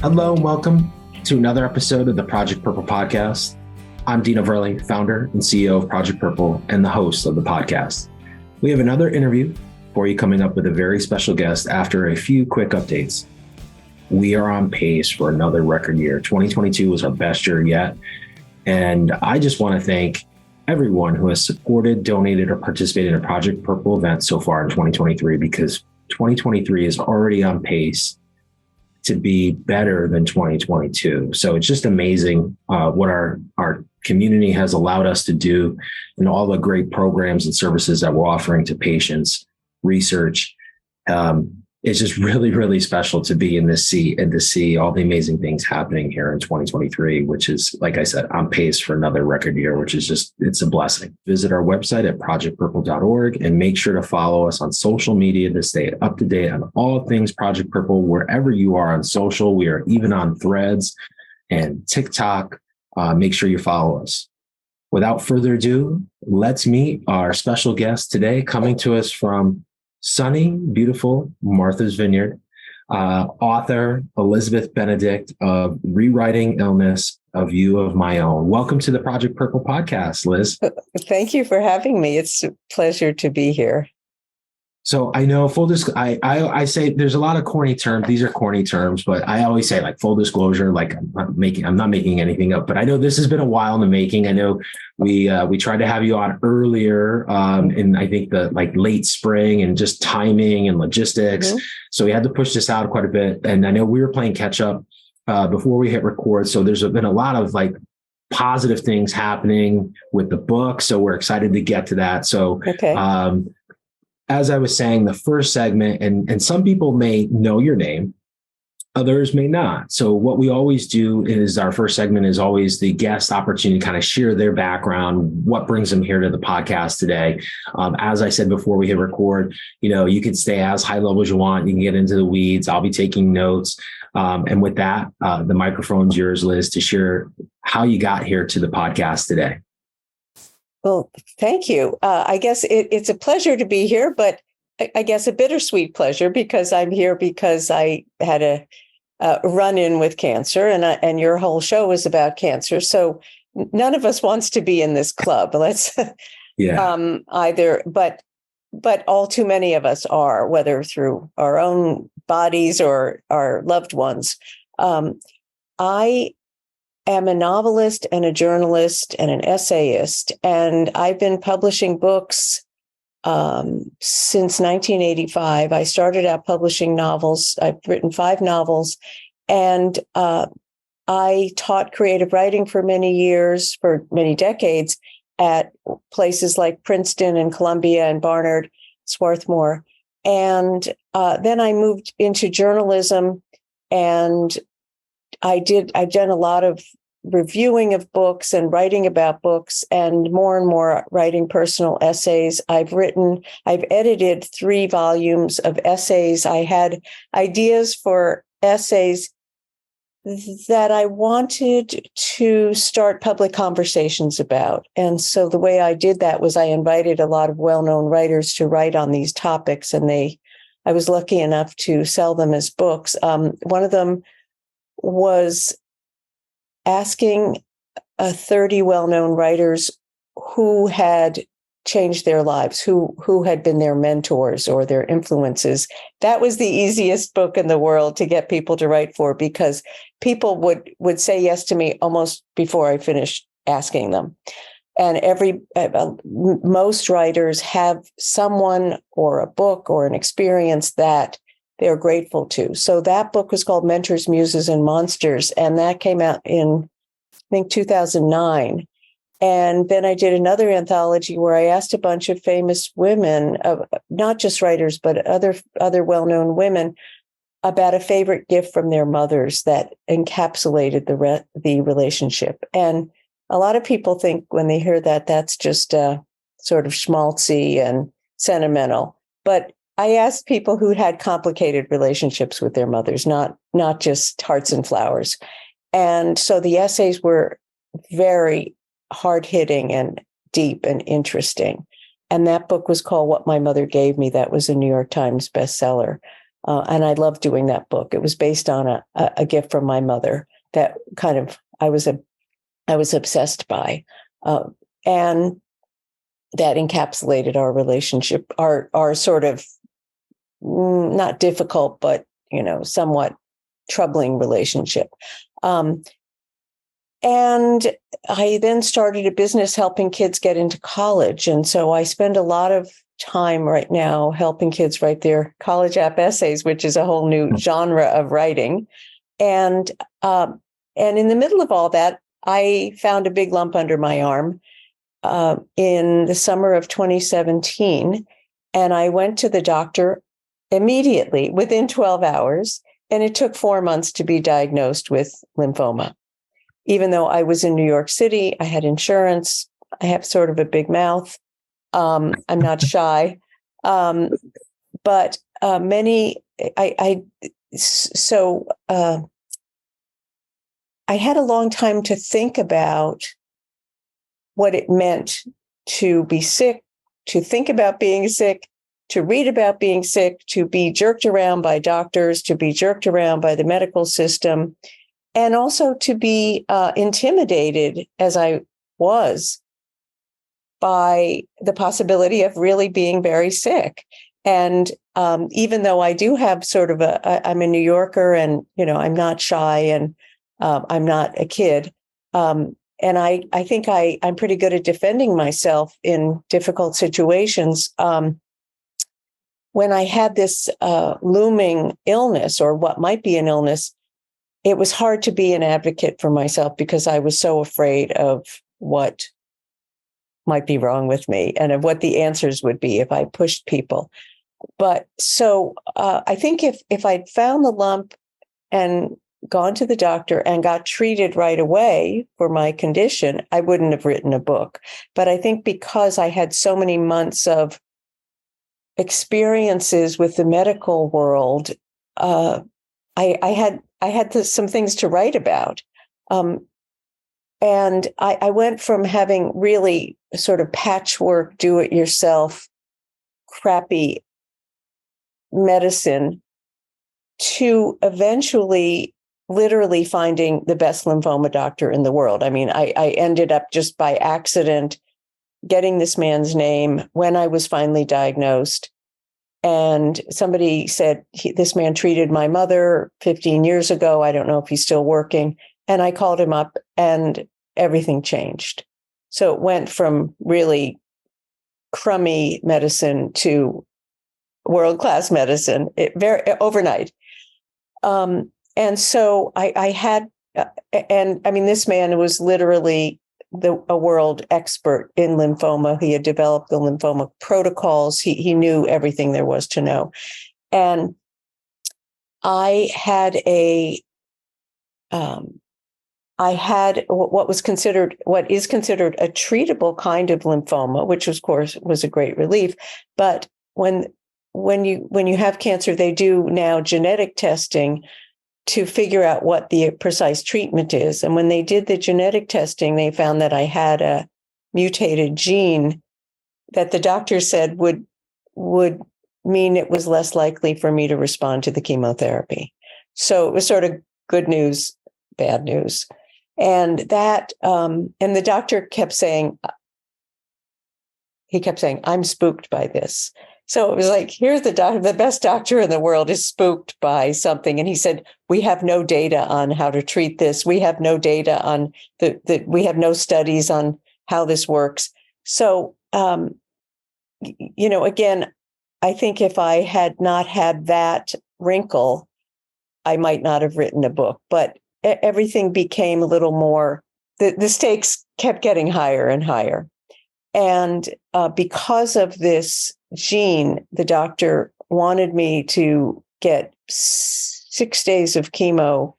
Hello and welcome to another episode of the Project Purple podcast. I'm Dino Verley, founder and CEO of Project Purple and the host of the podcast. We have another interview for you coming up with a very special guest after a few quick updates. We are on pace for another record year. 2022 was our best year yet. And I just want to thank everyone who has supported, donated, or participated in a Project Purple event so far in 2023, because 2023 is already on pace to be better than 2022. So it's just amazing what our community has allowed us to do and all the great programs and services that we're offering to patients, research. It's just really, really special to be in this seat and to see all the amazing things happening here in 2023, which is, like I said, on pace for another record year, which is just, it's a blessing. Visit our website at projectpurple.org and make sure to follow us on social media to stay up to date on all things Project Purple, wherever you are on social. We are even on Threads and TikTok. Make sure you follow us. Without further ado, let's meet our special guest today, coming to us from sunny, beautiful Martha's Vineyard, author Elizabeth Benedict of Rewriting Illness, A View of My Own. Welcome to the Project Purple podcast, Liz. Thank you for having me. It's a pleasure to be here. So I know I say there's a lot of corny terms. These are corny terms, but I always say like full disclosure, like I'm not making anything up, but I know this has been a while in the making. I know we tried to have you on earlier in I think the like late spring and just timing and logistics. Mm-hmm. So we had to push this out quite a bit. And I know we were playing catch up before we hit record. So there's been a lot of like positive things happening with the book. So we're excited to get to that. So, okay. As I was saying, the first segment, and some people may know your name, others may not. So what we always do is our first segment is always the guest opportunity to kind of share their background, what brings them here to the podcast today. As I said before we hit record, you can stay as high level as you want. You can get into the weeds. I'll be taking notes. And with that, the microphone's yours, Liz, to share how you got here to the podcast today. Well, thank you. I guess it's a pleasure to be here, but I guess a bittersweet pleasure because I'm here because I had a run-in with cancer, and your whole show is about cancer. So none of us wants to be in this club. Either, but all too many of us are, whether through our own bodies or our loved ones. I am a novelist and a journalist and an essayist, and I've been publishing books since 1985. I started out publishing novels. I've written 5 novels, and I taught creative writing for many years, for many decades, at places like Princeton and Columbia and Barnard, Swarthmore. And then I moved into journalism, and I've done a lot of reviewing of books and writing about books, and more writing personal essays. I've edited 3 volumes of essays. I had ideas for essays that I wanted to start public conversations about. And so the way I did that was I invited a lot of well-known writers to write on these topics, and I was lucky enough to sell them as books. One of them was asking 30 well-known writers who had changed their lives, who had been their mentors or their influences. That was the easiest book in the world to get people to write for, because people would say yes to me almost before I finished asking them. And most writers have someone or a book or an experience that they're grateful to. So that book was called Mentors, Muses, and Monsters, and that came out in, I think, 2009. And then I did another anthology where I asked a bunch of famous women, not just writers, but other well-known women, about a favorite gift from their mothers that encapsulated the relationship. And a lot of people think when they hear that, that's just sort of schmaltzy and sentimental. But I asked people who'd had complicated relationships with their mothers, not just hearts and flowers. And so the essays were very hard-hitting and deep and interesting. And that book was called What My Mother Gave Me. That was a New York Times bestseller. And I loved doing that book. It was based on a gift from my mother that kind of I was obsessed by, and that encapsulated our relationship, our sort of not difficult, but somewhat troubling relationship. And I then started a business helping kids get into college. And so I spend a lot of time right now helping kids write their college app essays, which is a whole new genre of writing. And in the middle of all that, I found a big lump under my arm in the summer of 2017. And I went to the doctor immediately within 12 hours. And it took 4 months to be diagnosed with lymphoma. Even though I was in New York City, I had insurance. I have sort of a big mouth. I'm not shy. But I had a long time to think about what it meant to be sick, to think about being sick, to read about being sick, to be jerked around by doctors, to be jerked around by the medical system, and also to be intimidated, as I was, by the possibility of really being very sick. And even though I do have sort of I'm a New Yorker, and I'm not shy, and I'm not a kid, and I think I'm pretty good at defending myself in difficult situations. When I had this looming illness, or what might be an illness, it was hard to be an advocate for myself because I was so afraid of what might be wrong with me and of what the answers would be if I pushed people. But so I think if I'd found the lump and gone to the doctor and got treated right away for my condition, I wouldn't have written a book. But I think because I had so many months of experiences with the medical world, I had some things to write about. And I went from having really sort of patchwork, do-it-yourself, crappy medicine to eventually literally finding the best lymphoma doctor in the world. I mean, I ended up just by accident getting this man's name when I was finally diagnosed. And somebody said, this man treated my mother 15 years ago. I don't know if he's still working. And I called him up and everything changed. So it went from really crummy medicine to world-class medicine overnight. And so I had, and I mean, this man was literally a world expert in lymphoma. He had developed the lymphoma protocols. He knew everything there was to know. And I had what is considered a treatable kind of lymphoma, which of course was a great relief. But when you have cancer, they do now genetic testing to figure out what the precise treatment is. And when they did the genetic testing, they found that I had a mutated gene that the doctor said would mean it was less likely for me to respond to the chemotherapy. So it was sort of good news, bad news. And that, and the doctor kept saying, I'm spooked by this. So it was like, here's the best doctor in the world is spooked by something. And he said, we have no data on how to treat this. We have no data on we have no studies on how this works. So, again, I think if I had not had that wrinkle, I might not have written a book, but everything became a little more, the stakes kept getting higher and higher. And because of this gene, the doctor wanted me to get 6 days of chemo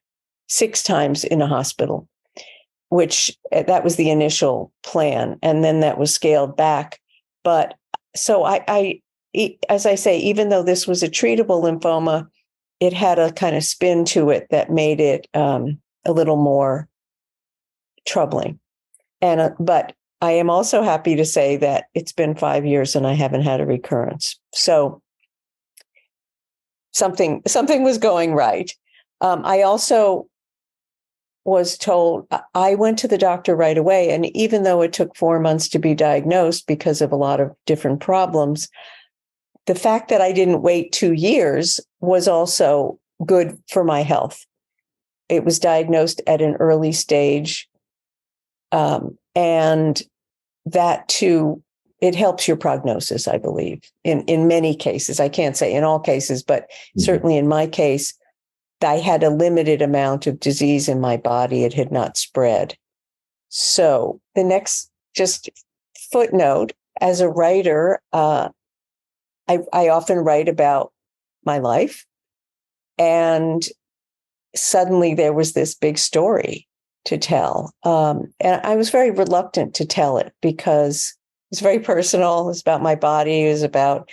6 times in a hospital, which that was the initial plan. And then that was scaled back. But so I as I say, even though this was a treatable lymphoma, it had a kind of spin to it that made it a little more troubling. And but I am also happy to say that it's been 5 years and I haven't had a recurrence. So something was going right. I also was told, I went to the doctor right away. And even though it took 4 months to be diagnosed because of a lot of different problems, the fact that I didn't wait 2 years was also good for my health. It was diagnosed at an early stage. And that too, it helps your prognosis, I believe, in many cases. I can't say in all cases, but certainly in my case, I had a limited amount of disease in my body. It had not spread. So the next just footnote, as a writer, I often write about my life. And suddenly there was this big story to tell. And I was very reluctant to tell it because it's very personal. It was about my body. It was about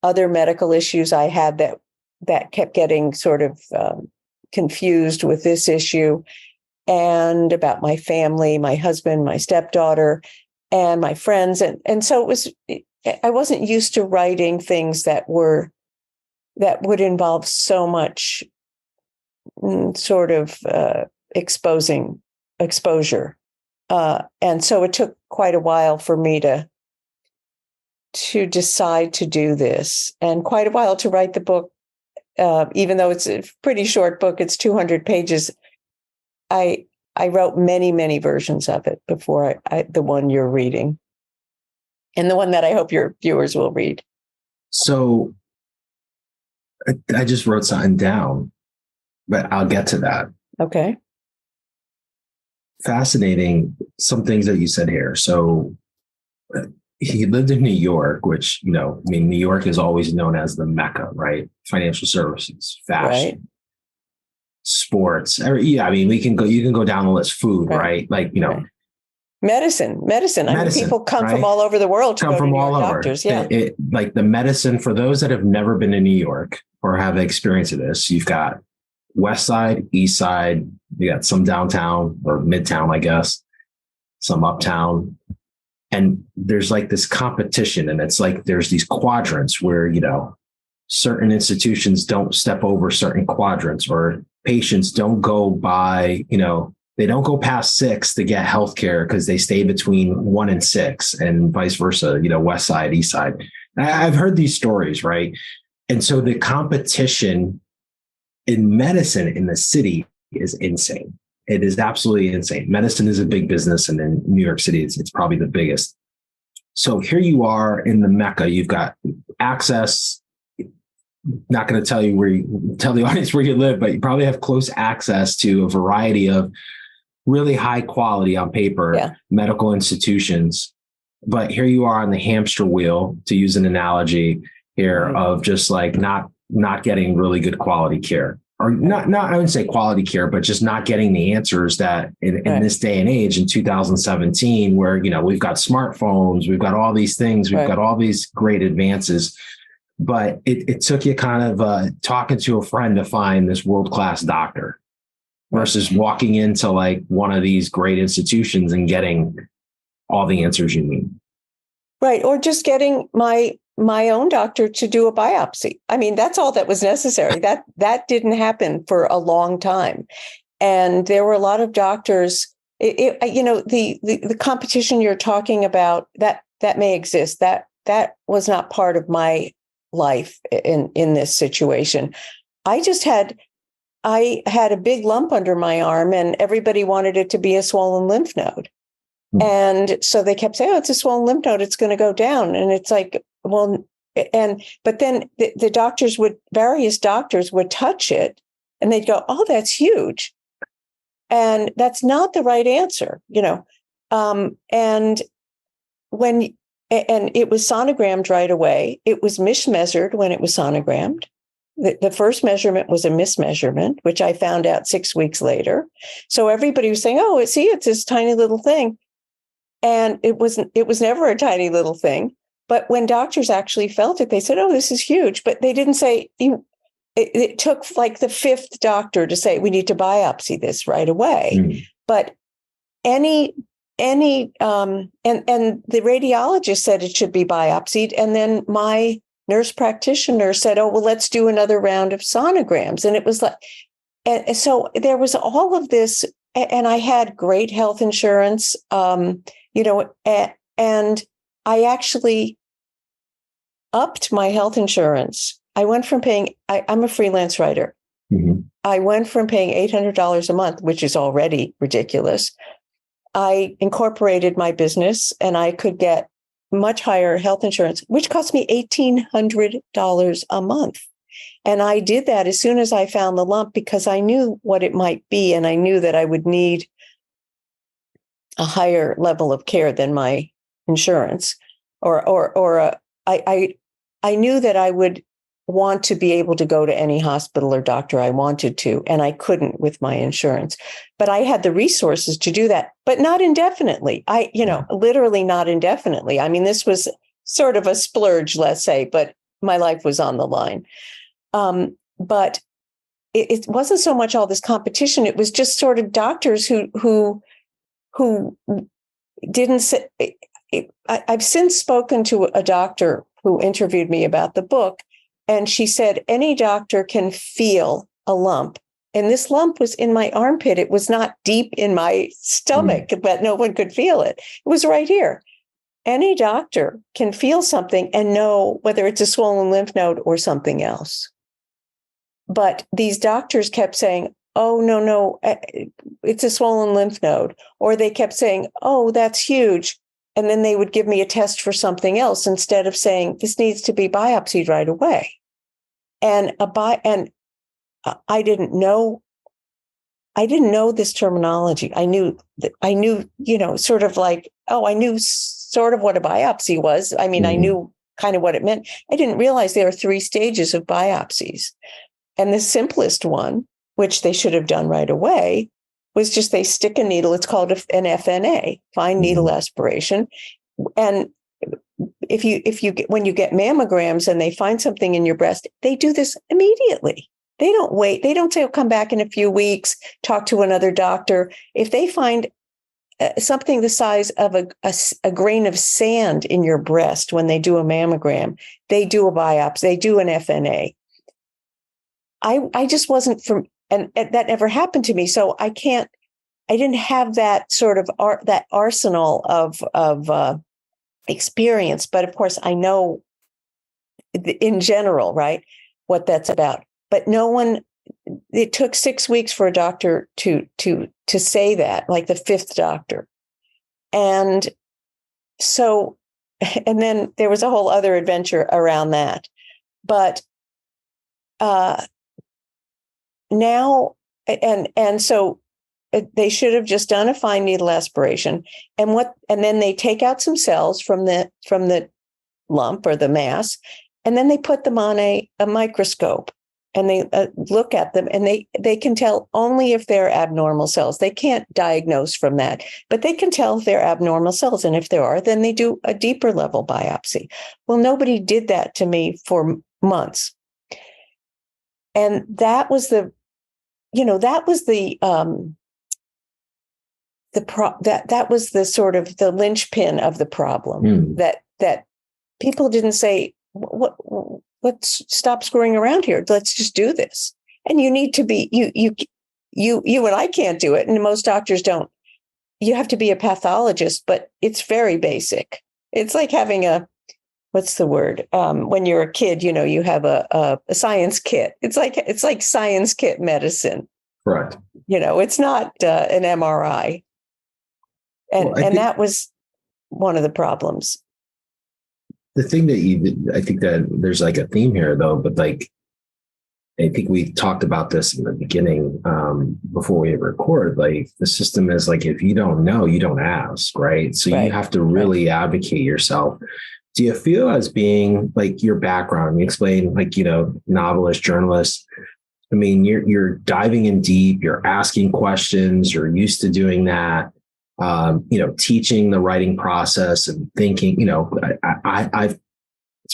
other medical issues I had that kept getting sort of confused with this issue, and about my family, my husband, my stepdaughter, and my friends. And so I wasn't used to writing things that would involve so much sort of exposure. And so it took quite a while for me to decide to do this, and quite a while to write the book. Even though it's a pretty short book, it's 200 pages. I wrote many, many versions of it before the one you're reading, and the one that I hope your viewers will read. So I just wrote something down, but I'll get to that. Okay. Fascinating. Some things that you said here. So he lived in New York, which, New York is always known as the Mecca, right? Financial services, fashion, right. Sports. You can go down the list, food, right? Like, right. Medicine. I mean, people come from all over the world to go to New York doctors. Yeah. Like the medicine, for those that have never been to New York or have the experience of this, you've got West Side, East Side, you got some downtown or midtown, I guess, some uptown. And there's like this competition, and it's like there's these quadrants where, certain institutions don't step over certain quadrants, or patients don't go by, they don't go past 6 to get healthcare because they stay between 1 and 6, and vice versa, West Side, East Side. I've heard these stories, right? And so the competition in medicine in the city is insane. It is absolutely insane. Medicine is a big business, and in New York City, it's probably the biggest. So here you are in the Mecca. You've got access. Not going to tell the audience where you live, but you probably have close access to a variety of really high quality on paper medical institutions. But here you are on the hamster wheel, to use an analogy here, of just like not getting really good quality care. Or not, I wouldn't say quality care, but just not getting the answers that in this day and age in 2017, where, we've got smartphones, we've got all these things, we've got all these great advances, but it took you kind of talking to a friend to find this world-class doctor versus walking into like one of these great institutions and getting all the answers you need. Right. Or just getting my own doctor to do a biopsy. I mean, that's all that was necessary. That didn't happen for a long time. And there were a lot of doctors, the competition you're talking about, that may exist. That was not part of my life in this situation. I had a big lump under my arm, and everybody wanted it to be a swollen lymph node. And so they kept saying, it's a swollen lymph node, it's going to go down. And it's like, well, but then various doctors would touch it and they'd go, oh, that's huge. And that's not the right answer, and it was sonogrammed right away. It was mismeasured when it was sonogrammed. The first measurement was a mismeasurement, which I found out 6 weeks later. So everybody was saying, oh, it's this tiny little thing. And it was never a tiny little thing. But when doctors actually felt it, they said, oh, this is huge. But they didn't say, it took like the 5th doctor to say, we need to biopsy this right away. But and the radiologist said it should be biopsied. And then my nurse practitioner said, oh, well, let's do another round of sonograms. And it was like, and so there was all of this, and I had great health insurance, and I actually upped my health insurance. I went from paying, I'm a freelance writer. Mm-hmm. I went from paying $800 a month, which is already ridiculous. I incorporated my business and I could get much higher health insurance, which cost me $1,800 a month. And I did that as soon as I found the lump because I knew what it might be. And I knew that I would need a higher level of care than my insurance I knew that I would want to be able to go to any hospital or doctor I wanted to, and I couldn't with my insurance. But I had the resources to do that, but not indefinitely. Literally not indefinitely. I mean, this was sort of a splurge, let's say, but my life was on the line. But it wasn't so much all this competition. It was just sort of doctors who didn't say. I've since spoken to a doctor who interviewed me about the book, and she said, any doctor can feel a lump. And this lump was in my armpit. It was not deep in my stomach, but no one could feel it. It was right here. Any doctor can feel something and know whether it's a swollen lymph node or something else. But these doctors kept saying, oh, no, it's a swollen lymph node. Or they kept saying, oh, that's huge. And then they would give me a test for something else instead of saying this needs to be biopsied right away. And I didn't know this terminology. I knew, sort of like, I knew sort of what a biopsy was. I mean, I knew kind of what it meant. I didn't realize there are 3 stages of biopsies. And the simplest one, which they should have done right away, was just they stick a needle. It's called an FNA, fine needle aspiration. And when you get mammograms and they find something in your breast, they do this immediately. They don't wait. They don't say, "Oh, come back in a few weeks, talk to another doctor." If they find something the size of a grain of sand in your breast when they do a mammogram, they do a biopsy. They do an FNA. I just wasn't from. And that never happened to me. So I didn't have that sort of that arsenal of experience. But of course, I know in general, right, what that's about. But it took 6 weeks for a doctor to say that, like the 5th doctor. And so, and then there was a whole other adventure around that. But now, and so they should have just done a fine needle aspiration, and then they take out some cells from the lump or the mass, and then they put them on a microscope, and they look at them, and they can tell only if they're abnormal cells. They can't diagnose from that, but they can tell if they're abnormal cells, and if there are, then they do a deeper level biopsy. Well, nobody did that to me for months, and that was the sort of the linchpin of the problem that people didn't say, let's stop screwing around here. Let's just do this. And you need to be, you and I can't do it. And most doctors don't. You have to be a pathologist, but it's very basic. It's like having what's the word? When you're a kid, you have a science kit. It's like science kit medicine. Correct. It's not an MRI. And that was one of the problems. The thing that I think that there's like a theme here though, but like, I think we talked about this in the beginning before we record, like the system is like, if you don't know, you don't ask, right? So you have to really advocate yourself. Do you feel as being like your background, you explain like, novelist, journalist, I mean, you're diving in deep, you're asking questions, you're used to doing that, teaching the writing process and thinking, it's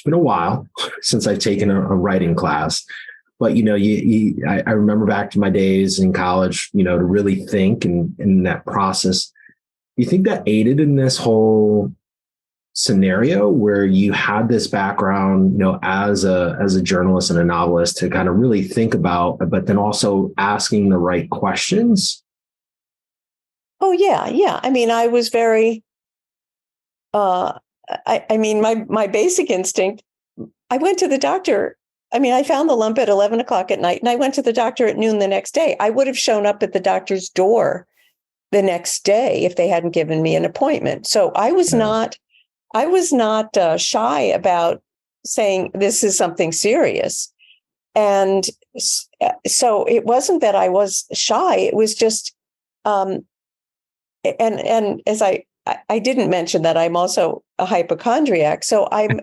been a while since I've taken a writing class, but, I remember back to my days in college, to really think and in that process. Do you think that aided in this whole scenario where you had this background, as a journalist and a novelist to kind of really think about, but then also asking the right questions? Oh, yeah. Yeah. I mean, I was very, I mean, my basic instinct, I went to the doctor. I mean, I found the lump at 11 o'clock at night and I went to the doctor at noon the next day. I would have shown up at the doctor's door the next day if they hadn't given me an appointment. So I was not shy about saying this is something serious. And so it wasn't that I was shy. It was just, and as I didn't mention that I'm also a hypochondriac. So I'm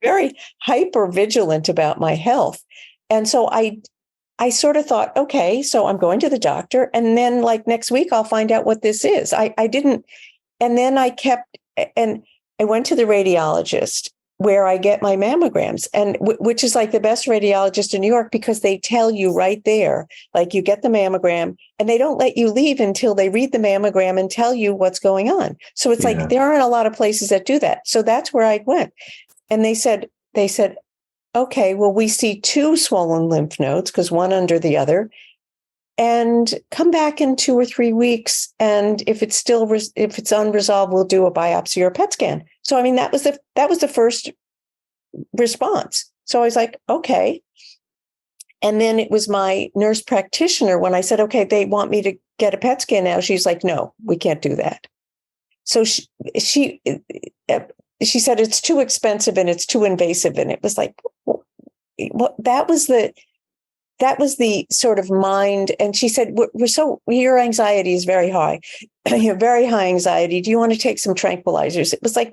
very hyper vigilant about my health. And so I sort of thought, okay, so I'm going to the doctor and then like next week, I'll find out what this is. I didn't. And then and I went to the radiologist where I get my mammograms, and which is like the best radiologist in New York because they tell you right there, like you get the mammogram and they don't let you leave until they read the mammogram and tell you what's going on. So it's like there aren't a lot of places that do that. So that's where I went. And they said, okay, well, we see 2 swollen lymph nodes because one under the other, and come back in 2 or 3 weeks. And if it's unresolved, we'll do a biopsy or a PET scan. So, I mean, that was the first response. So I was like, okay. And then it was my nurse practitioner when I said, okay, they want me to get a PET scan now. She's like, no, we can't do that. So she said it's too expensive and it's too invasive. And it was like, well, that was the sort of mind. And she said, your anxiety is very high. You have very high anxiety. Do you want to take some tranquilizers? It was like,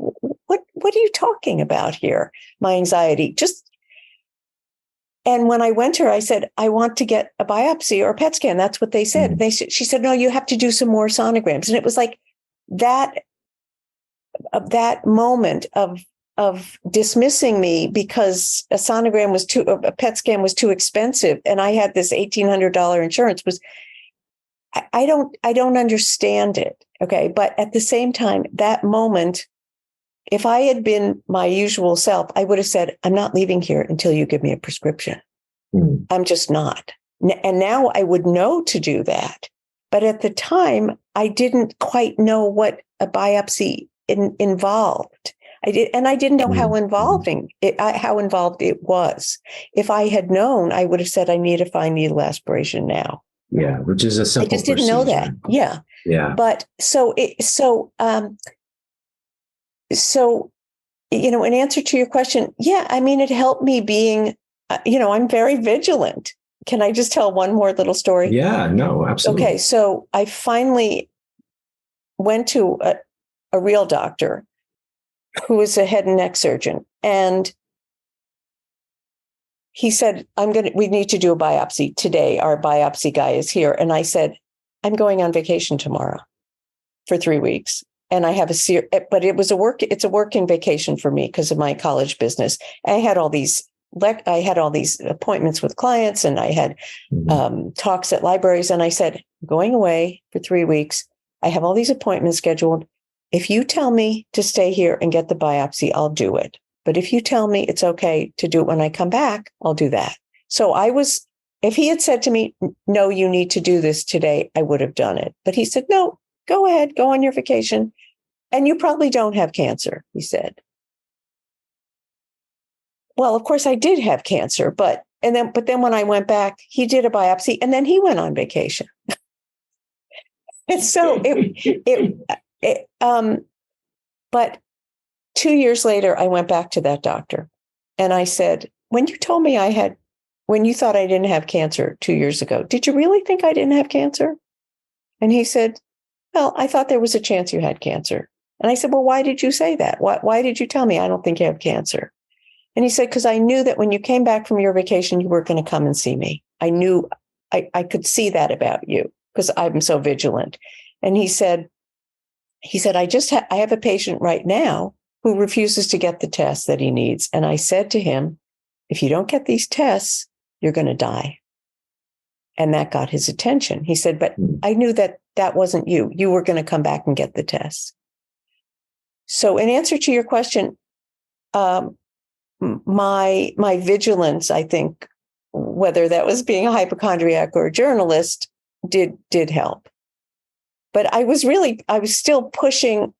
what are you talking about here? My anxiety and when I went to her, I said, I want to get a biopsy or a PET scan. That's what they said. She said, no, you have to do some more sonograms. And it was like that moment of dismissing me because a PET scan was too expensive. And I had this $1,800 insurance I don't understand it. Okay. But at the same time, that moment, if I had been my usual self, I would have said, I'm not leaving here until you give me a prescription. I'm just not. And now I would know to do that. But at the time, I didn't quite know what a biopsy involved. I didn't know how involved it was. If I had known, I would have said, I need a fine needle aspiration now. Yeah, which is a simple. I just didn't know that. Yeah. Yeah. But so, in answer to your question, yeah, I mean, it helped me being, I'm very vigilant. Can I just tell one more little story? Yeah, no, absolutely. Okay. So I finally went to a real doctor who was a head and neck surgeon. And he said, we need to do a biopsy today. Our biopsy guy is here. And I said, I'm going on vacation tomorrow for 3 weeks. And I have but it's a working vacation for me because of my college business. I had all these appointments with clients and I had talks at libraries. And I said, I'm going away for 3 weeks. I have all these appointments scheduled. If you tell me to stay here and get the biopsy, I'll do it. But if you tell me it's okay to do it when I come back, I'll do that. So if he had said to me, no, you need to do this today, I would have done it. But he said, no, go ahead, go on your vacation. And you probably don't have cancer, he said. Well, of course I did have cancer, but then when I went back, he did a biopsy and then he went on vacation. And so but 2 years later, I went back to that doctor and I said, when you thought I didn't have cancer 2 years ago, did you really think I didn't have cancer? And he said, well, I thought there was a chance you had cancer. And I said, well, why did you say that? Why did you tell me I don't think you have cancer? And he said, because I knew that when you came back from your vacation, you were going to come and see me. I knew I could see that about you because I'm so vigilant. And he said, I have a patient right now who refuses to get the tests that he needs. And I said to him, if you don't get these tests, you're going to die. And that got his attention. He said, but I knew that wasn't you. You were going to come back and get the tests. So in answer to your question, my vigilance, I think, whether that was being a hypochondriac or a journalist, did help. But I was still pushing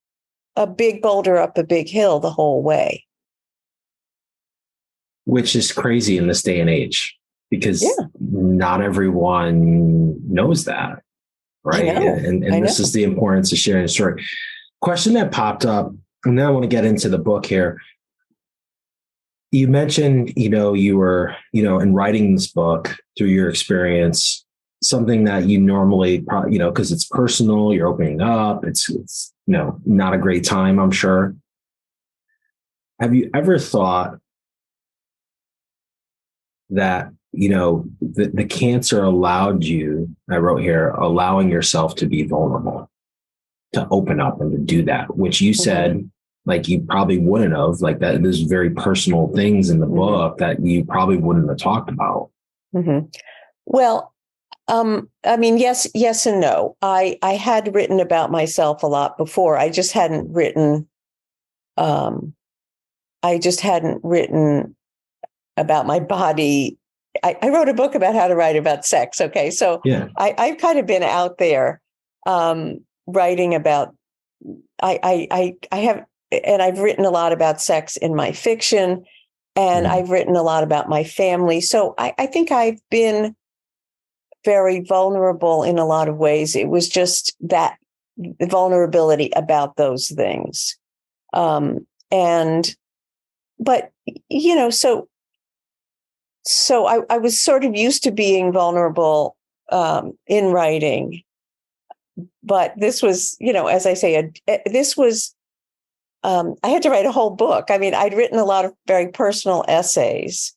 a big boulder up a big hill the whole way. Which is crazy in this day and age, because not everyone knows that, right? And this is the importance of sharing a story. Question that popped up, and then I want to get into the book here. You mentioned, you were, in writing this book through your experience, something that you normally, because it's personal, you're opening up, it's not a great time, I'm sure. Have you ever thought that, the cancer allowed you, I wrote here, allowing yourself to be vulnerable, to open up and to do that, which you said, like, you probably wouldn't have, like, that there's very personal things in the book that you probably wouldn't have talked about. Well, I mean, yes and no. I had written about myself a lot before. I just hadn't written about my body. I wrote a book about how to write about sex. Okay. So I've kind of been out there writing about, I have, and I've written a lot about sex in my fiction, and I've written a lot about my family. So I think I've been very vulnerable in a lot of ways. It was just that vulnerability about those things. But, so I was sort of used to being vulnerable in writing. But this was, as I say, this was, I had to write a whole book. I mean, I'd written a lot of very personal essays,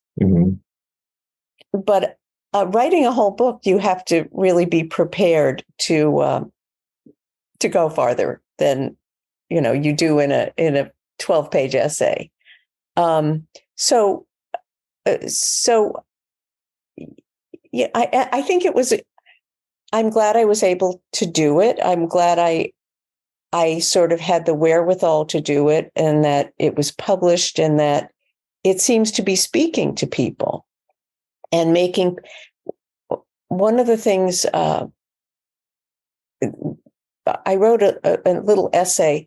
but writing a whole book, you have to really be prepared to go farther than, you do in a 12-page essay. So yeah, I think it was, I'm glad I was able to do it. I'm glad I sort of had the wherewithal to do it, and that it was published, and that it seems to be speaking to people and making. One of the things, I wrote a little essay.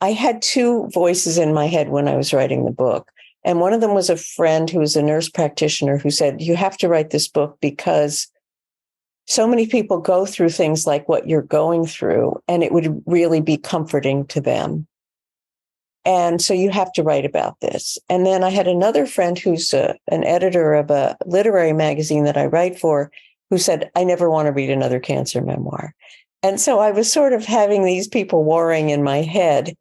I had two voices in my head when I was writing the book. And one of them was a friend who was a nurse practitioner who said, you have to write this book because so many people go through things like what you're going through, and it would really be comforting to them. And so you have to write about this. And then I had another friend who's an editor of a literary magazine that I write for, who said, I never want to read another cancer memoir. And so I was sort of having these people warring in my head.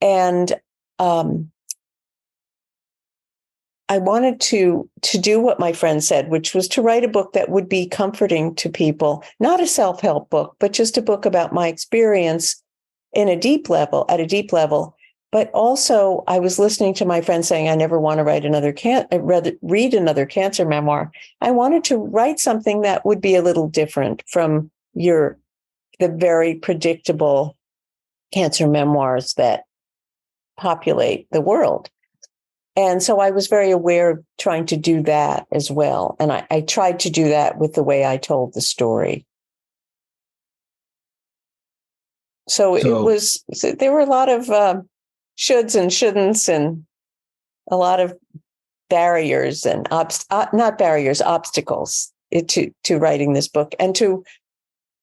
And I wanted to do what my friend said, which was to write a book that would be comforting to people, not a self-help book, but just a book about my experience at a deep level. But also, I was listening to my friend saying, I never want to read another cancer memoir. I wanted to write something that would be a little different from the very predictable cancer memoirs that populate the world. And so I was very aware of trying to do that as well. And I tried to do that with the way I told the story. So there were a lot of shoulds and shouldn'ts, and a lot of barriers and obstacles to writing this book and to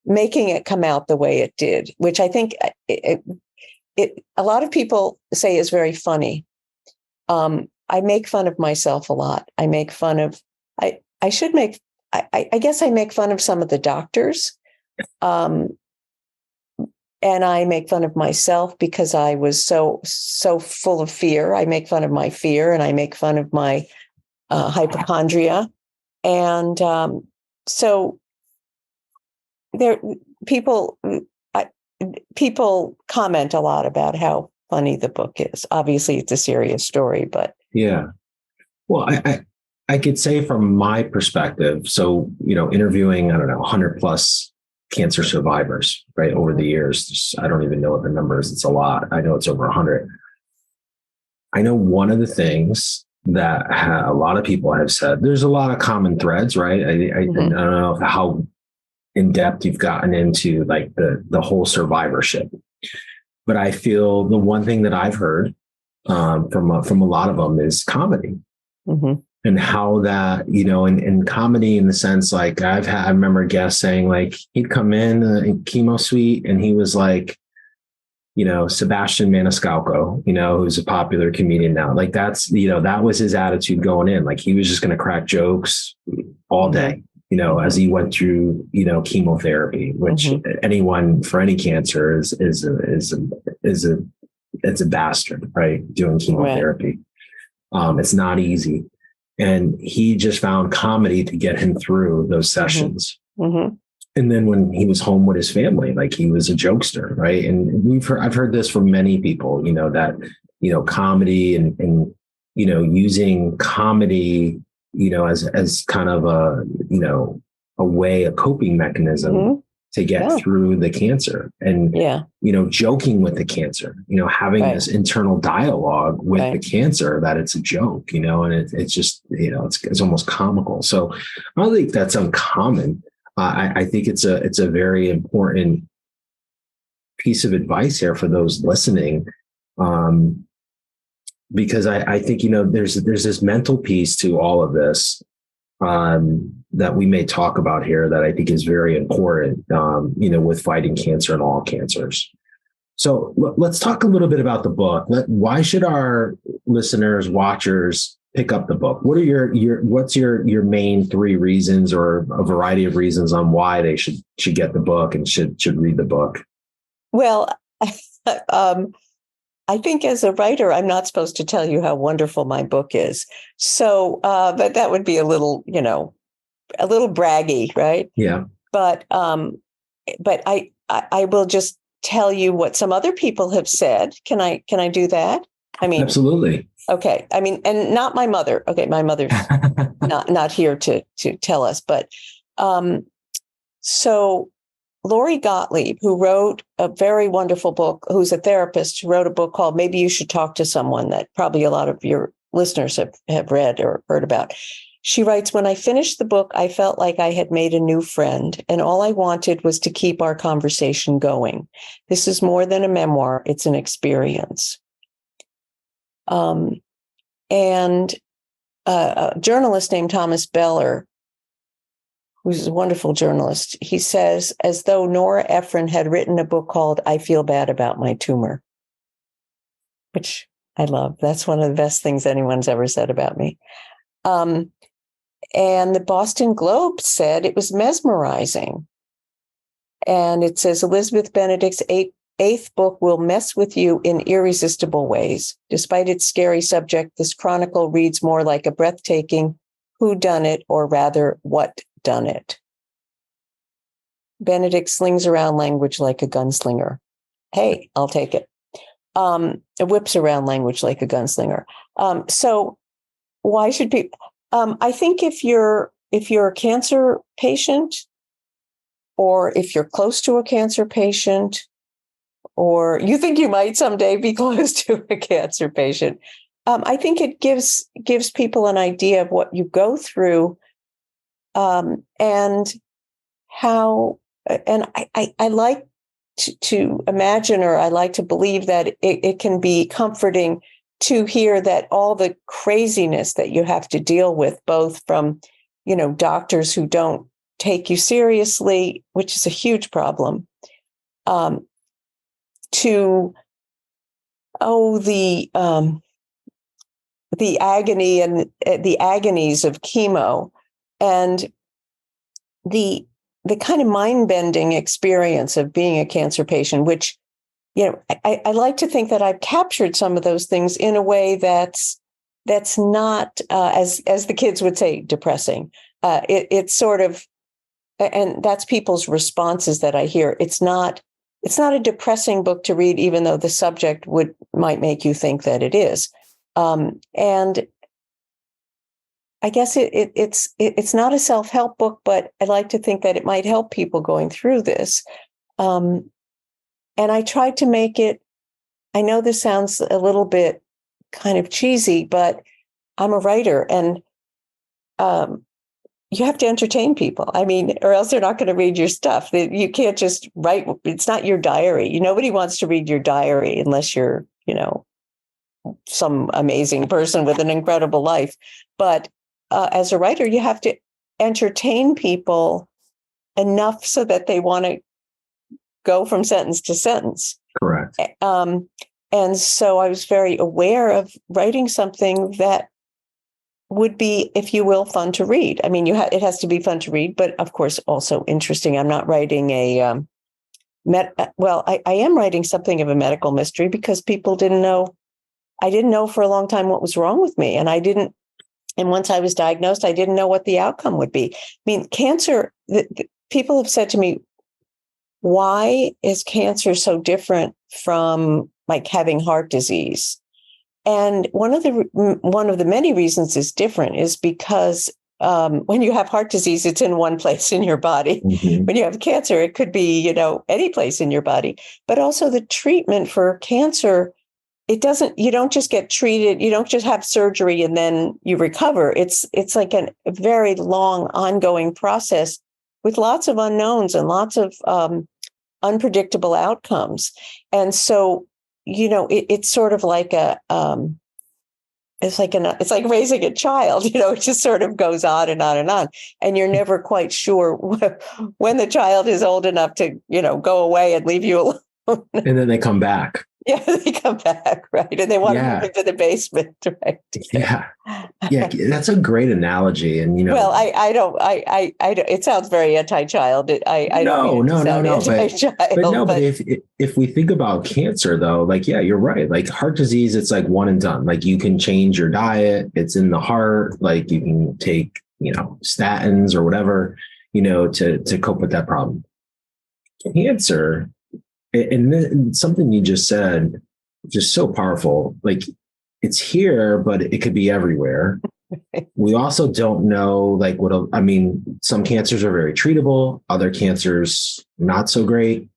making it come out the way it did, which I think a lot of people say is very funny. I make fun of myself a lot. I make fun of, I guess I make fun of some of the doctors. And I make fun of myself because I was so full of fear. I make fun of my fear, and I make fun of my hypochondria. And so people comment a lot about how funny the book is. Obviously, it's a serious story, but yeah. Well, I could say from my perspective, so interviewing, I don't know, 100 plus cancer survivors, right? Over the years, I don't even know what the number is. It's a lot. I know it's over 100. I know one of the things that a lot of people have said, there's a lot of common threads, right? I don't know how in depth you've gotten into like the whole survivorship, but I feel the one thing that I've heard from a lot of them is comedy. And how that, in comedy, in the sense, like I remember a guest saying, like, he'd come in chemo suite and he was like, Sebastian Maniscalco, who's a popular comedian now. Like that's, that was his attitude going in. Like he was just going to crack jokes all day, as he went through, chemotherapy, which anyone for any cancer is a bastard, right? Doing chemotherapy. Right. It's not easy. And he just found comedy to get him through those sessions. And then when he was home with his family, like he was a jokester, right? And I've heard this from many people, that, comedy and using comedy, as kind of a way, a coping mechanism to get through the cancer and, joking with the cancer, having this internal dialogue with the cancer that it's a joke, and it's just, it's almost comical. So I don't think that's uncommon. I think it's a very important piece of advice here for those listening, because I think, there's this mental piece to all of this that we may talk about here that I think is very important, with fighting cancer and all cancers. So let's talk a little bit about the book. Why should our listeners, watchers pick up the book? What are what's your main 3 reasons, or a variety of reasons on why they should get the book and should read the book? Well, I think as a writer, I'm not supposed to tell you how wonderful my book is. So, but that would be a little braggy, right? Yeah. But I will just tell you what some other people have said. Can I do that? I mean, absolutely. Okay. I mean, and not my mother. Okay. My mother's not here to tell us, but, so Lori Gottlieb, who wrote a very wonderful book, who's a therapist, who wrote a book called Maybe You Should Talk to Someone, that probably a lot of your listeners have read or heard about. She writes, when I finished the book, I felt like I had made a new friend, and all I wanted was to keep our conversation going. This is more than a memoir. It's an experience. And a journalist named Thomas Beller, who's a wonderful journalist, he says, as though Nora Ephron had written a book called I Feel Bad About My Tumor, which I love. That's one of the best things anyone's ever said about me. And the Boston Globe said it was mesmerizing. And it says Elizabeth Benedict's eighth book will mess with you in irresistible ways. Despite its scary subject, this chronicle reads more like a breathtaking whodunit, or rather, what done it. Benedict slings around language like a gunslinger. Hey, I'll take it. It whips around language like a gunslinger. So why should people? I think if you're a cancer patient, or if you're close to a cancer patient, or you think you might someday be close to a cancer patient, I think it gives people an idea of what you go through, and how. And I like to imagine, or I like to believe that it can be comforting to hear that all the craziness that you have to deal with, both from, doctors who don't take you seriously, which is a huge problem, to the agony and the agonies of chemo, and the kind of mind-bending experience of being a cancer patient, which, I like to think that I've captured some of those things in a way that's not, as the kids would say, depressing. It's sort of, and that's people's responses that I hear. It's not a depressing book to read, even though the subject might make you think that it is. And I guess it's not a self-help book, but I like to think that it might help people going through this. And I tried to make it, I know this sounds a little bit kind of cheesy, but I'm a writer, and you have to entertain people. I mean, or else they're not going to read your stuff. You can't just write. It's not your diary. Nobody wants to read your diary unless you're, some amazing person with an incredible life. But as a writer, you have to entertain people enough so that they want to go from sentence to sentence. Correct. And so I was very aware of writing something that would be, if you will, fun to read. I mean, it has to be fun to read, but of course also interesting. I'm not writing I am writing something of a medical mystery because people didn't know. I didn't know for a long time what was wrong with me. And once I was diagnosed, I didn't know what the outcome would be. I mean, cancer, people have said to me, why is cancer so different from like having heart disease? And one of the many reasons it's different is because when you have heart disease, it's in one place in your body. Mm-hmm. When you have cancer, it could be, any place in your body. But also the treatment for cancer, you don't just get treated, you don't just have surgery and then you recover. It's like a very long ongoing process with lots of unknowns and lots of unpredictable outcomes. And so, it's sort of like it's like raising a child, it just sort of goes on and on and on. And you're never quite sure when the child is old enough to, go away and leave you alone. And then they come back. Yeah, they come back, right? And they want to move into the basement, right? Yeah. Yeah, that's a great analogy. And, well, I don't, it sounds very anti-child. I don't mean anti-child. But if we think about cancer though, like, yeah, you're right. Like heart disease, it's like one and done. Like you can change your diet. It's in the heart. Like you can take, statins or whatever, to cope with that problem. Cancer, and something you just said, just so powerful. Like it's here, but it could be everywhere. We also don't know, like some cancers are very treatable, other cancers not so great.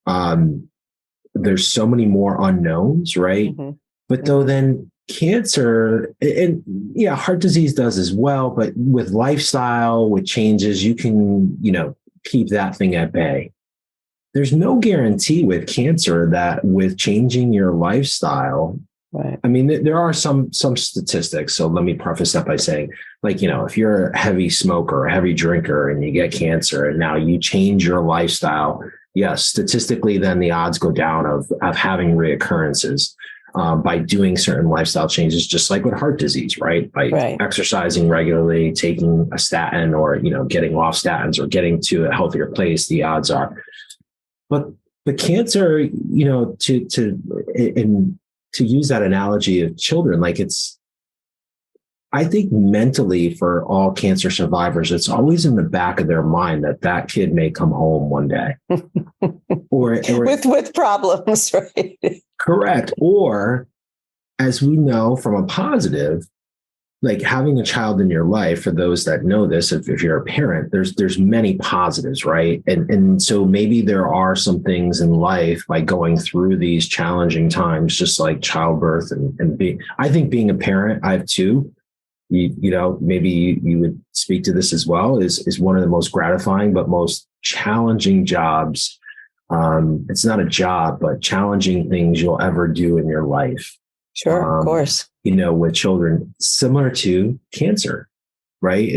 There's so many more unknowns, right? Mm-hmm. But though then cancer and heart disease does as well, but with lifestyle, with changes, you can, keep that thing at bay. There's no guarantee with cancer that with changing your lifestyle, right? I mean, there are some statistics. So let me preface that by saying, like, if you're a heavy smoker, a heavy drinker, and you get cancer, and now you change your lifestyle, yes, statistically, then the odds go down of having reoccurrences by doing certain lifestyle changes, just like with heart disease, right? By exercising regularly, taking a statin, or getting off statins, or getting to a healthier place, the odds are. But cancer, to use that analogy of children, like I think mentally for all cancer survivors, it's always in the back of their mind that kid may come home one day, or with problems, right? Correct. Or as we know from a positive, like having a child in your life, for those that know this, if you're a parent, there's many positives, right? And so maybe there are some things in life by going through these challenging times, just like childbirth I think being a parent, I have two, maybe you would speak to this as well, is one of the most gratifying, but most challenging jobs. It's not a job, but challenging things you'll ever do in your life. Sure, of course. With children, similar to cancer, right?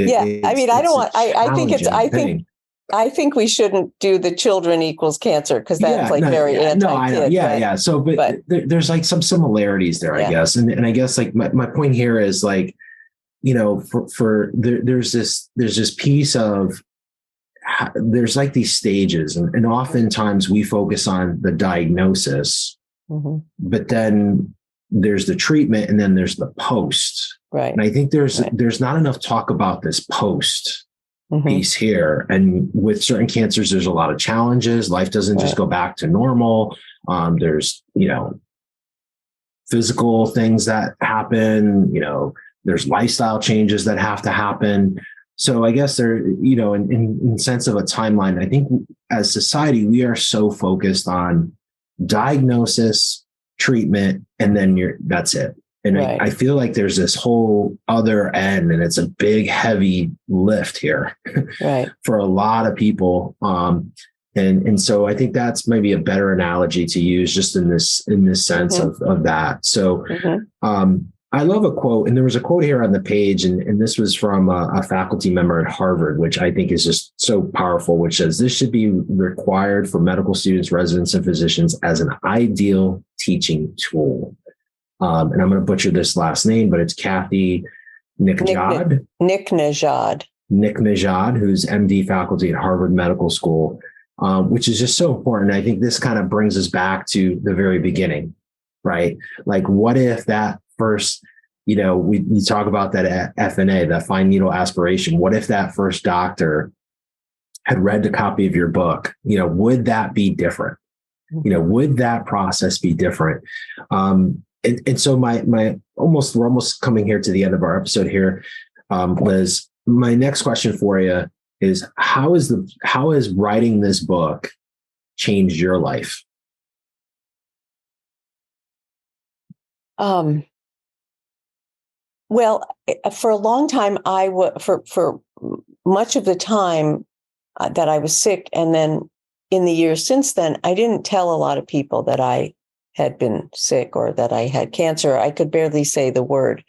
I think we shouldn't do the children equals cancer because that's anti-kid. So, but there's like some similarities there, I guess. And I guess like my point here is like, there's this piece of, there's like these stages, and oftentimes we focus on the diagnosis, mm-hmm. but then there's the treatment, and then there's the post. Right. And I think there's not enough talk about this post mm-hmm. piece here. And with certain cancers, there's a lot of challenges. Life doesn't just go back to normal. There's, physical things that happen, There's lifestyle changes that have to happen. So I guess in sense of a timeline, I think as society, we are so focused on diagnosis, treatment, and then that's it. And Right. I feel like there's this whole other end, and it's a big, heavy lift here Right. for a lot of people. And so I think that's maybe a better analogy to use just in this sense of that. So I love a quote, and there was a quote here on the page, and this was from a faculty member at Harvard, which I think is just so powerful, which says this should be required for medical students, residents, and physicians as an ideal teaching tool. And I'm going to butcher this last name, but it's Kathy Nick-Najad. Nick-Najad, who's MD faculty at Harvard Medical School, which is just so important. I think this kind of brings us back to the very beginning, right? Like, what if that first, we talk about that FNA, that fine needle aspiration. What if that first doctor had read the copy of your book? Would that be different? Would that process be different? And so we're almost coming here to the end of our episode here. Liz, my next question for you is how has writing this book changed your life? Well, for a long time, for much of the time that I was sick, and then in the years since then, I didn't tell a lot of people that I had been sick or that I had cancer. I could barely say the word.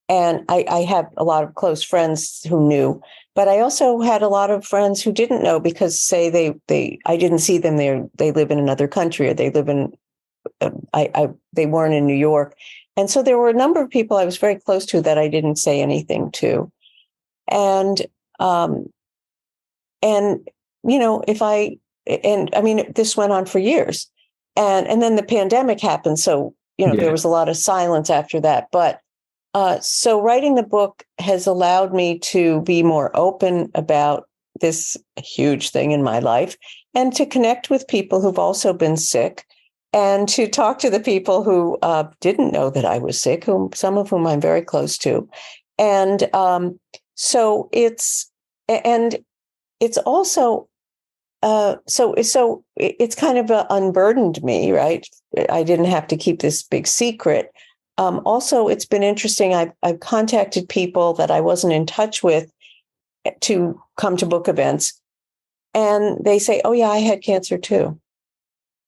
And I have a lot of close friends who knew, but I also had a lot of friends who didn't know because, say, I didn't see them there. They live in another country, or they live in, they weren't in New York. And so there were a number of people I was very close to that I didn't say anything to. And this went on for years. And then the pandemic happened. So, there was a lot of silence after that. But so writing the book has allowed me to be more open about this huge thing in my life, and to connect with people who've also been sick, and to talk to the people who didn't know that I was sick, some of whom I'm very close to. And so it's also so it's kind of unburdened me, right? I didn't have to keep this big secret. Also, it's been interesting. I've contacted people that I wasn't in touch with to come to book events, and they say, "Oh yeah, I had cancer too,"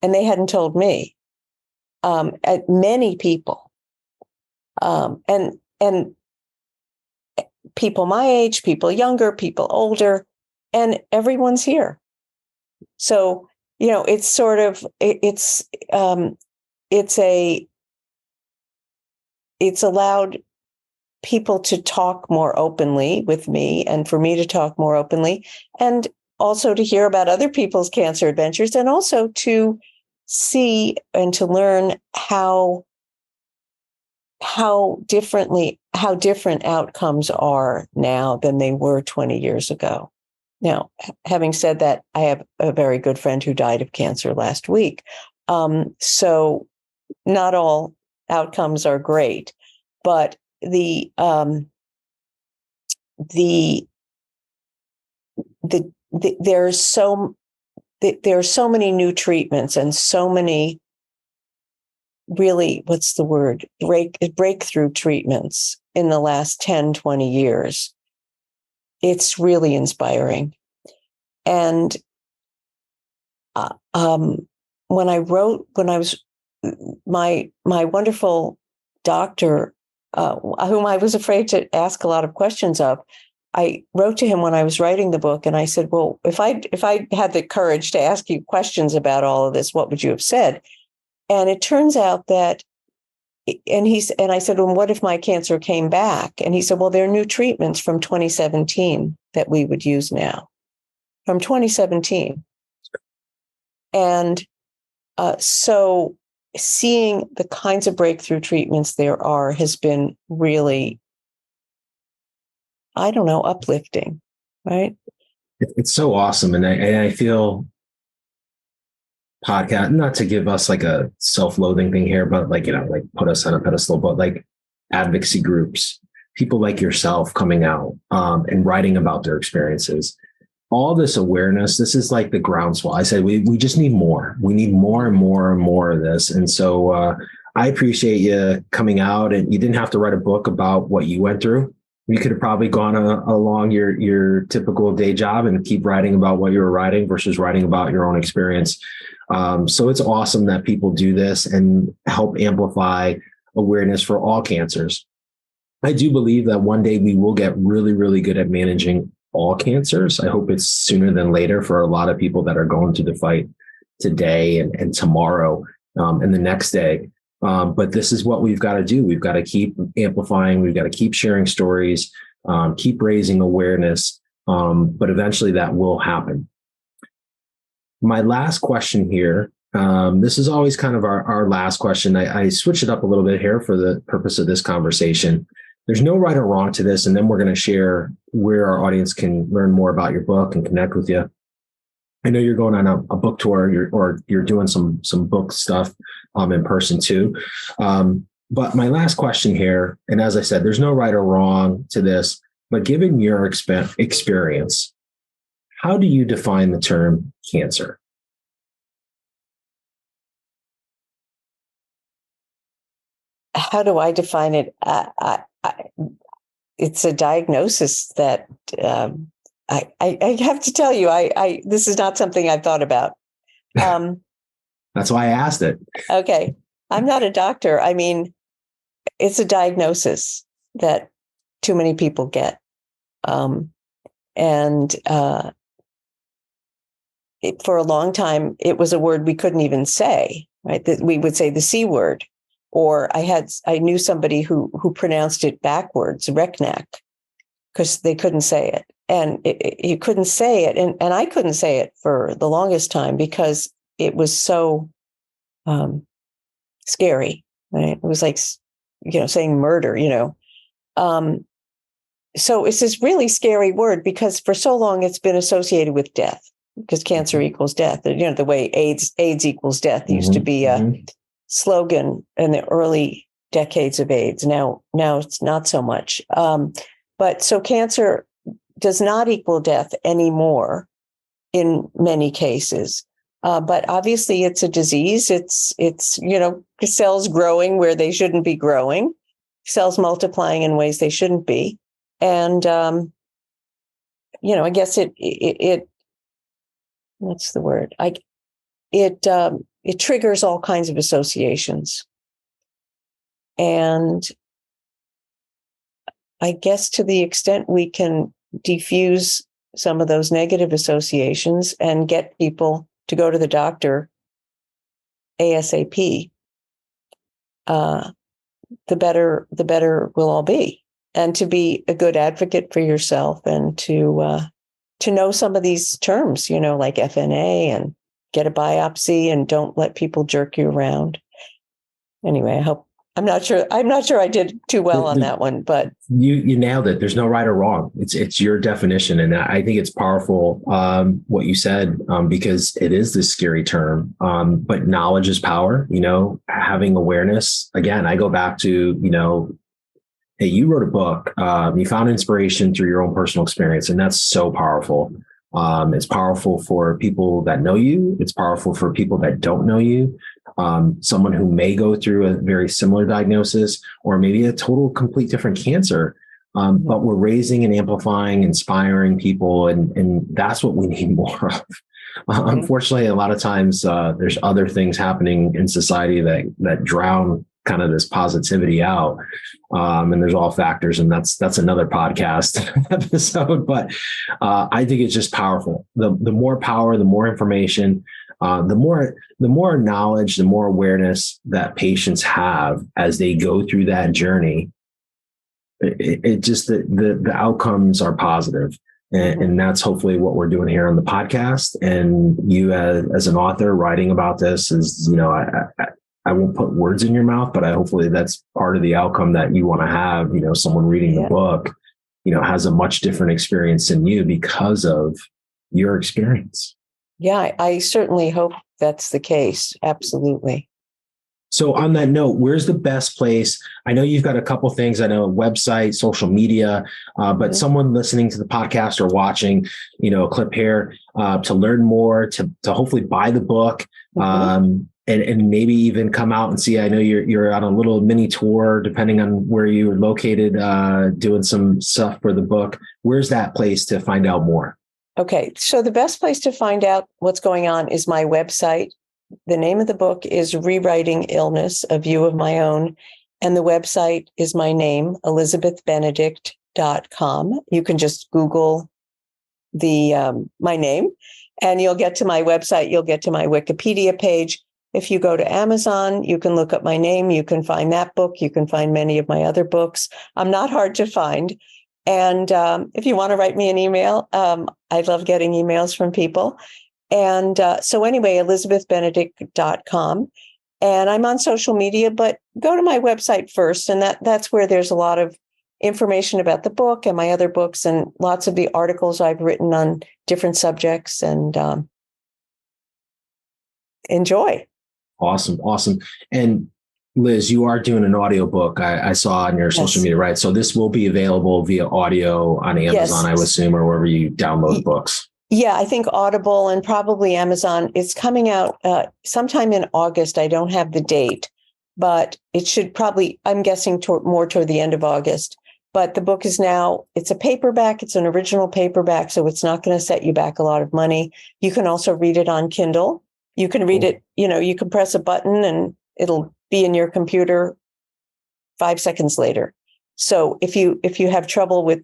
and they hadn't told me. Many people, and people my age, people younger, people older, and everyone's here. So, it's sort of, it's allowed people to talk more openly with me, and for me to talk more openly, and also to hear about other people's cancer adventures, and also to see and to learn how different outcomes are now than they were 20 years ago. Now, having said that, I have a very good friend who died of cancer last week. So not all outcomes are great, but there are so many new treatments, and so many really, what's the word, breakthrough treatments in the last 10, 20 years. It's really inspiring. And my wonderful doctor, whom I was afraid to ask a lot of questions of, I wrote to him when I was writing the book, and I said, "Well, if I had the courage to ask you questions about all of this, what would you have said?" And it turns out that, and I said, "Well, what if my cancer came back?" And he said, "Well, there are new treatments from 2017 that we would use now." From 2017. And so seeing the kinds of breakthrough treatments there are has been really, I don't know, uplifting, right? It's so awesome. And I feel podcast, not to give us like a self-loathing thing here, but like put us on a pedestal, but like advocacy groups, people like yourself coming out and writing about their experiences, all this awareness, this is like the groundswell. I said, we just need more. We need more and more and more of this. And so I appreciate you coming out, and you didn't have to write a book about what you went through. You could have probably gone along your typical day job and keep writing about what you were writing versus writing about your own experience. So it's awesome that people do this and help amplify awareness for all cancers. I do believe that one day we will get really, really good at managing all cancers. I hope it's sooner than later for a lot of people that are going through the fight today and tomorrow and the next day. But this is what we've got to do. We've got to keep amplifying. We've got to keep sharing stories, keep raising awareness. But eventually that will happen. My last question here, this is always kind of our last question. I switched it up a little bit here for the purpose of this conversation. There's no right or wrong to this. And then we're going to share where our audience can learn more about your book and connect with you. I know you're going on a book tour, you're doing some book stuff in person too. But my last question here, and as I said, there's no right or wrong to this, but given your experience, how do you define the term cancer? How do I define it? It's a diagnosis that I have to tell you, this is not something I've thought about. That's why I asked it. Okay. I'm not a doctor. I mean, it's a diagnosis that too many people get. For a long time, it was a word we couldn't even say, right? That we would say the C word. Or I knew somebody who pronounced it backwards, Reknak, because they couldn't say it. And you couldn't say it. And I couldn't say it for the longest time because it was so scary. Right? It was like, saying murder, So it's this really scary word because for so long it's been associated with death, because cancer equals death. The way AIDS equals death used to be a slogan in the early decades of AIDS. Now it's not so much. But so cancer does not equal death anymore in many cases. But obviously it's a disease. It's cells growing where they shouldn't be growing, cells multiplying in ways they shouldn't be. And, I guess it what's the word? It triggers all kinds of associations. And I guess to the extent we can diffuse some of those negative associations and get people to go to the doctor ASAP, the better we'll all be. And to be a good advocate for yourself and to know some of these terms, like FNA, and get a biopsy and don't let people jerk you around. Anyway, I'm not sure I did too well on that one, but you nailed it. There's no right or wrong. It's your definition. And I think it's powerful, what you said, because it is this scary term. But knowledge is power, having awareness. Again, I go back to, hey, you wrote a book, you found inspiration through your own personal experience. And that's so powerful. It's powerful for people that know you. It's powerful for people that don't know you. Someone who may go through a very similar diagnosis or maybe a complete different cancer. But we're raising and amplifying, inspiring people. And that's what we need more of. Unfortunately, a lot of times there's other things happening in society that drown kind of this positivity out. And there's all factors, and that's another podcast episode. But I think it's just powerful. The more power, the more information, the more knowledge, the more awareness that patients have as they go through that journey. It just the outcomes are positive. And that's hopefully what we're doing here on the podcast. And you as an author writing about this is, I won't put words in your mouth, but hopefully that's part of the outcome that you want to have. Someone reading the book, has a much different experience than you because of your experience. Yeah, I certainly hope that's the case. Absolutely. So on that note, where's the best place? I know you've got a couple things. I know a website, social media, but someone listening to the podcast or watching, a clip here to learn more, to hopefully buy the book, and maybe even come out and see. I know you're on a little mini tour, depending on where you're located, doing some stuff for the book. Where's that place to find out more? Okay, so the best place to find out what's going on is my website. The name of the book is Rewriting Illness, A View of My Own. And the website is my name, elizabethbenedict.com. You can just Google my name and you'll get to my website. You'll get to my Wikipedia page. If you go to Amazon, you can look up my name. You can find that book. You can find many of my other books. I'm not hard to find. And if you want to write me an email, I love getting emails from people. And so anyway, elizabethbenedict.com. And I'm on social media, but go to my website first. And that's where there's a lot of information about the book and my other books and lots of the articles I've written on different subjects. And enjoy. Awesome. And Liz, you are doing an audiobook I saw on your social media, right? So this will be available via audio on Amazon, I would assume, or wherever you download books. Yeah, I think Audible and probably Amazon. It's coming out sometime in August. I don't have the date, but it should probably, I'm guessing more toward the end of August. But the book is now, it's a paperback. It's an original paperback, so it's not going to set you back a lot of money. You can also read it on Kindle. You can read it, you can press a button and it'll be in your computer 5 seconds later. So if you have trouble with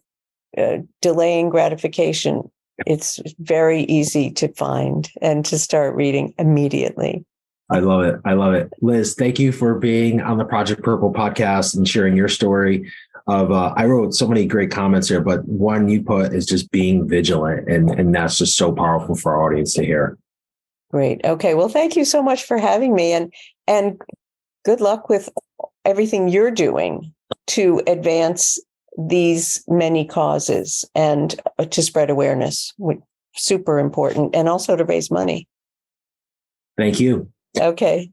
delaying gratification, it's very easy to find and to start reading immediately. I love it. Liz, thank you for being on the Project Purple podcast and sharing your story of, I wrote so many great comments here, but one you put is just being vigilant. And that's just so powerful for our audience to hear. Great. Okay. Well, thank you so much for having me and good luck with everything you're doing to advance these many causes and to spread awareness. Super important. And also to raise money. Thank you. Okay.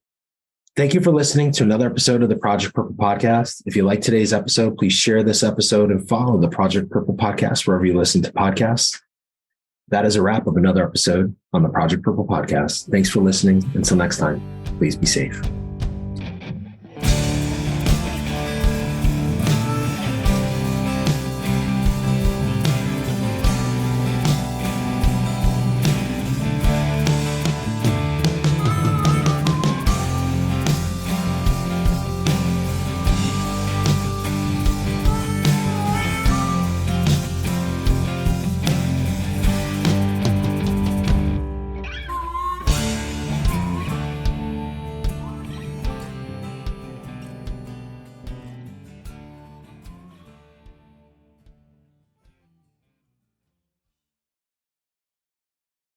Thank you for listening to another episode of the Project Purple podcast. If you like today's episode, please share this episode and follow the Project Purple podcast wherever you listen to podcasts. That is a wrap of another episode on the Project Purple podcast. Thanks for listening. Until next time, please be safe.